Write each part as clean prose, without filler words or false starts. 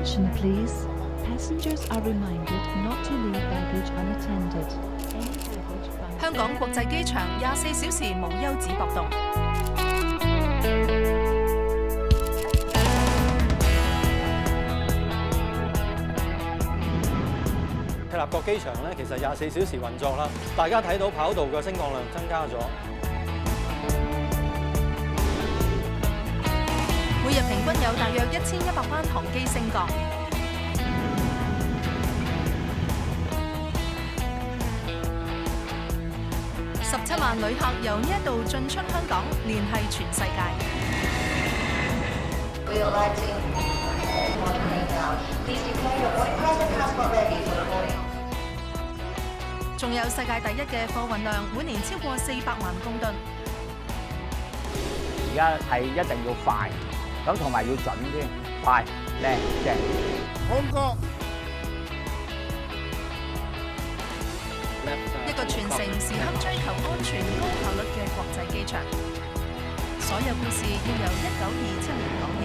Attention please. Passengers are reminded not to leave baggage unattended. Any baggage found- 香港國際機場24小時無休止駁動。赤鱲角機場咧，其實24小時運作啦。大家睇到跑道嘅升降量增加咗，每日平均有大約1100班航機升降。17萬旅客由呢一度進出香港，聯繫全世界。We would like to inform you now. Please declare your boarding pass and passport ready for the boarding. 仲有世界第一嘅貨運量，每年超過400萬公噸。而家係一定要快，咁同埋要準添，快、靚、正。空國一個全城時刻追求安全、高效率嘅國際機場。所有故事要由1927年講起。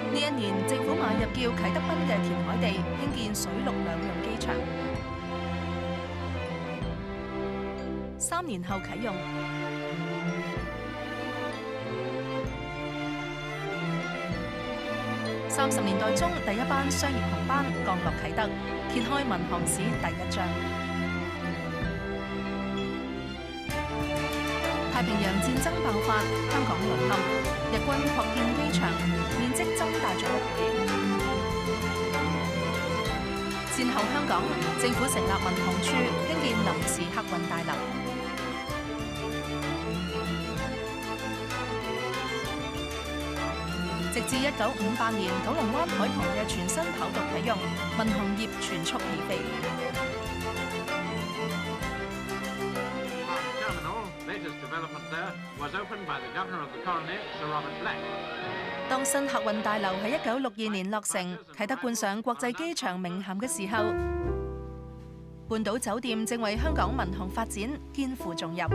呢一年，政府買入叫啟德濱嘅填海地，興建水陸兩用機場。3年後啟用。30年代中，第一班商業航班降落啟德，揭開民航史第一章。太平洋戰爭爆發，香港淪陷，日軍擴建機場，面積增大咗6倍。戰後香港政府成立民航處，興建臨時客運大樓。直至1958年，九龍灣海旁嘅全新跑道啟用，民航業全速起飛。當新客運大樓喺1962年落成，啟德冠上國際機場名銜嘅時候，半島酒店正為香港民航發展肩負重任。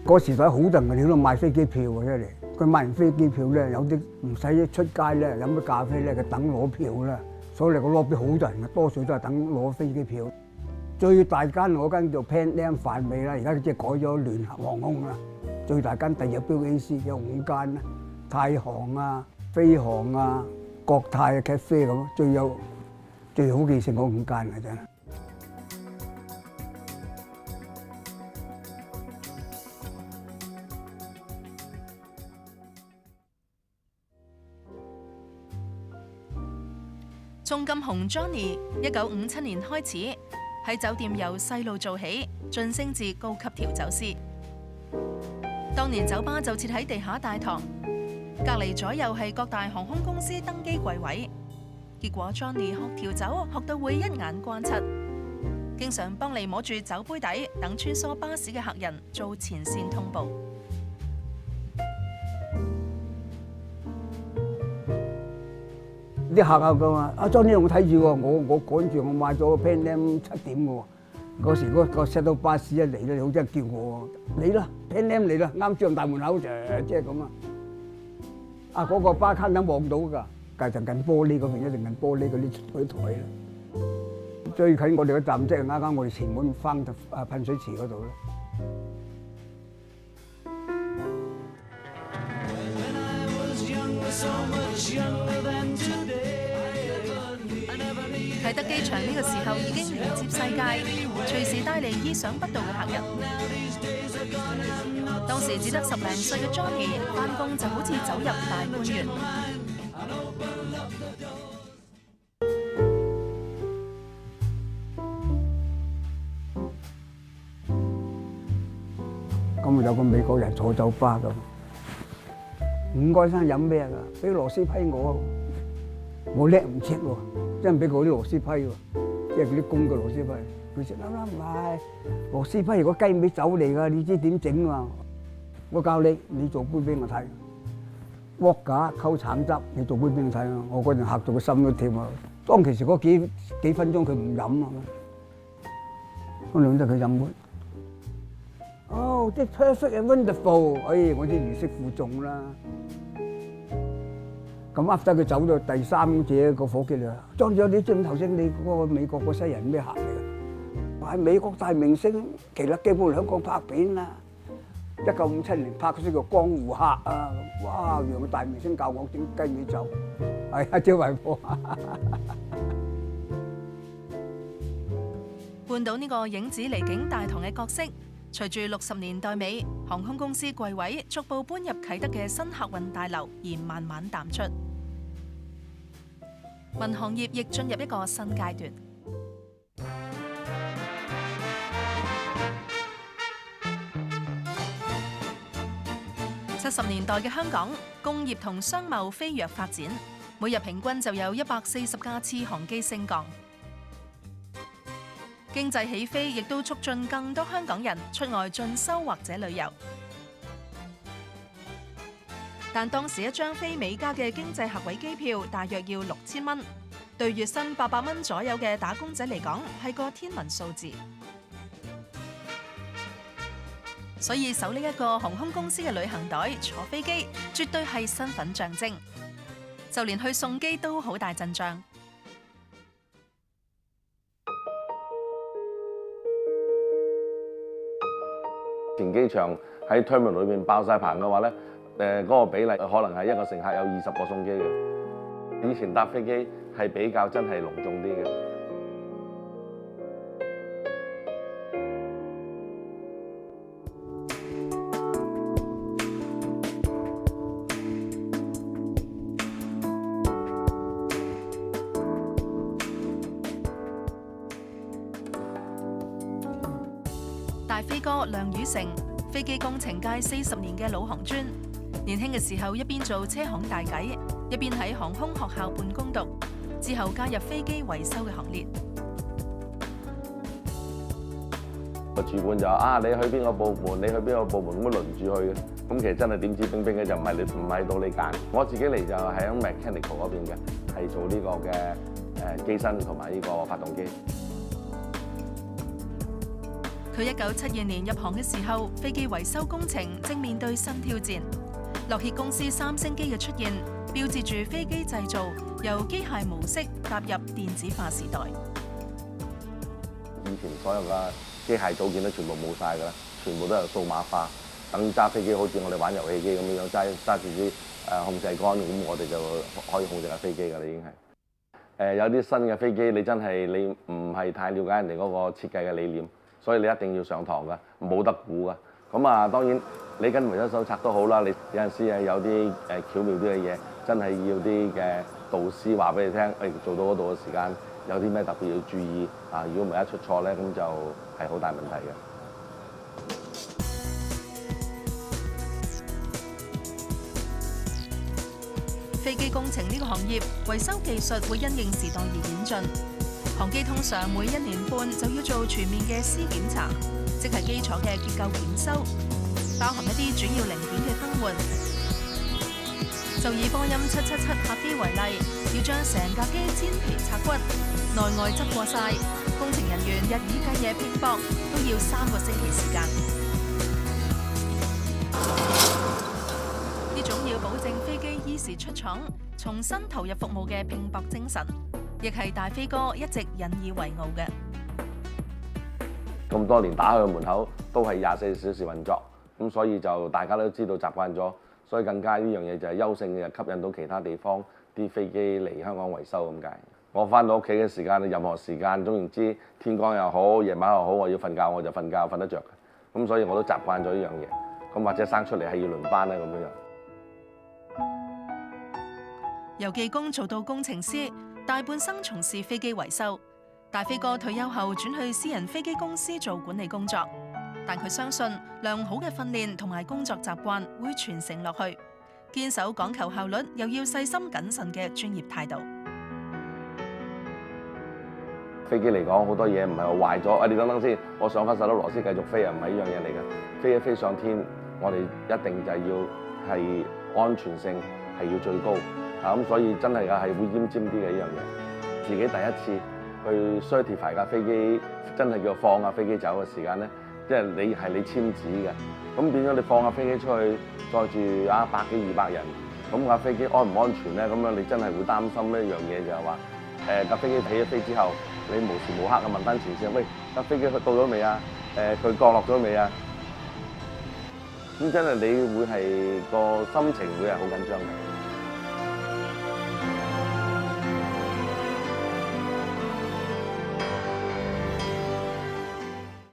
嗰時代好多人喺度賣飛機票喎出嚟，佢賣完飛機票咧，有啲唔使出街咧飲杯咖啡咧，佢等攞票啦。所以個 lobby 好多人嘅，多數都係等攞飛機票。最大間嗰間叫 Pan Am 泛美啦，而家即係改咗聯合航空啦。最大間第二個標 AC 有5間啦，太航啊、飛航啊、國泰啊、Cathay 咁，最好記性嗰5間嘅真係。鍾金雄 Johnny 1957年開始喺酒店由細路做起，晉升至高級調酒師。當年酒吧就設喺地下大堂，隔離左右係各大航空公司登機櫃位。結果 Johnny 學調酒學到會一眼關七，經常幫你摸住酒杯底等穿梭巴士嘅客人做前線通報。啲客咁話：阿 Johnny，我睇住喎，我趕住我買咗 Pan Am 7點嘅喎。嗰時嗰個 shuttle 巴士一嚟咧，好真係叫我嚟啦 ，Pan Am 嚟啦，啱出大門口就即係咁啊！啊嗰個巴卡能望到㗎，但係就近玻璃嗰邊，一定近玻璃嗰啲台啦。最近我哋嘅站即係啱啱我哋前門翻噴水池嗰度咧。啟德機場呢個時候已經連接世界，隨時帶嚟意想不到嘅客人。當時只得10零歲嘅 Johnny 返工就好似走入大觀園。咁有個美國人坐酒吧咁，唔該生飲咩㗎？俾螺絲批我叻唔切喎，真係俾佢啲螺絲批喎。即係嗰啲公嘅螺絲批。佢食啦唔係螺絲批係個雞尾酒嚟㗎，你知點整啊？我教你，你做杯俾我睇。鑊架溝橙汁，你做杯俾我睇啊！我嗰陣嚇到個心都跳啊！當其時嗰幾分鐘佢唔飲啊，我兩得佢飲杯。Oh, that's perfect and wonderful！ 哎，我啲如釋負重啦。咁 after 佢走咗第三者個伙計嚟話：莊長，你知唔知頭先你嗰個美國個西人咩客嚟㗎？係美國大明星，其實基本香港拍片啦。1957年拍嗰出叫《江湖客》啊！哇，原來個大明星教我整雞尾酒，係啊，招埋貨。換到呢個影子離境大堂嘅角色，隨住60年代尾航空公司櫃位逐步搬入啟德嘅新客運大樓而慢慢淡出，民航業亦進入一個新階段。70年代嘅香港，工業同商貿飛躍發展，每日平均就有140架次航機升降。經濟起飛，亦都促進更多香港人出外進修或者旅遊。但當時一張飛美加嘅經濟客位機票大約要6000蚊，對月薪800蚊左右嘅打工仔嚟講係個天文數字。所以手拎一個航空公司嘅旅行袋坐飛機，絕對係身份象徵。就連去送機都好大陣仗。前機場喺 terminal 裏邊爆晒棚嘅話咧，嗰個比例可能係一個乘客有20個送機嘅。以前搭飛機係比較真係隆重啲嘅。大飛哥梁宇成，飛機工程界40年嘅老行專，年輕嘅時候一邊做車行大計，一邊喺航空學校半工讀，之後加入飛機維修嘅行列。個主管就話：你去邊個部門？你去邊個部門？咁樣輪住去嘅。咁其實真係點指兵兵嘅，就唔係到你揀。我自己嚟就係喺 mechanical 嗰邊嘅，係做呢個嘅機身同埋呢個發動機。佢1972年入行嘅時候，飛機維修工程正面對新挑戰。樂協公司三星機嘅出現，標誌住飛機製造由機械模式踏入電子化時代。以前所有嘅機械組件都全部冇晒㗎啦，全部都係數碼化。等揸飛機好似我哋玩遊戲機咁樣，揸住啲控制桿，咁我哋就可以控制架飛機㗎啦，已經係。有啲新嘅飛機，你真係你唔係太了解人哋嗰個設計嘅理念。所以你一定要上堂㗎，冇得估㗎。咁啊，當然你跟維修手冊都好啦。你有陣時有啲巧妙啲嘅嘢，真係要啲嘅導師話俾你聽。做到嗰度嘅時間有啲咩特別要注意啊？如果唔係一出錯咧，咁就係好大問題嘅。飛機工程呢個行業，維修技術會因應時代而演進。航機通常每1年半就要做全面嘅 C 檢查，即係基礎嘅結構檢修，包含一啲主要零件嘅更換。就以波音777客機為例，要將成架機煎皮拆骨，內外執過晒，工程人員日以繼夜拼搏，都要3個星期時間。呢種要保證飛機依時出廠、重新投入服務嘅拼搏精神，亦係大飛哥一直引以為傲嘅。咁多年打開個門口都係24小時運作，咁所以就大家都知道習慣咗，所以更加呢樣嘢就係優勝嘅，吸引到其他地方啲飛機嚟香港維修咁解。我翻到屋企嘅時間，任何時間，總言之天光又好，夜晚又好，我要瞓覺我就瞓覺，瞓得着嘅。咁所以我都習慣咗呢樣嘢。咁或者生出嚟係要輪班咧咁樣。由技工做到工程師，大半生從事飛機維修。大飛哥退休後轉去私人飛機公司做管理工作，但佢相信良好嘅訓練同埋工作習慣會傳承落去，堅守講求效率又要細心謹慎嘅專業態度。飛機嚟講，好多嘢唔係話壞咗，啊你等等先，我上翻實粒螺絲繼續飛啊，唔係呢樣嘢嚟嘅。飛一飛上天，我哋一定就係要係安全性係要最高嚇，咁所以真係係會奄尖啲嘅呢樣嘢。自己第一次去 certify 架飛機，真係叫放架飛機走嘅時間咧，即係你係你簽紙嘅，咁變咗你放架飛機出去載住100幾200人，咁架飛機安唔安全咧？咁樣你真係會擔心呢一樣嘢就係話。架飛機起咗飛之後，你無時無刻咁問翻前線，喂，架飛機到咗未啊？佢降落咗未啊？咁真係你會係個心情會係好緊張嘅。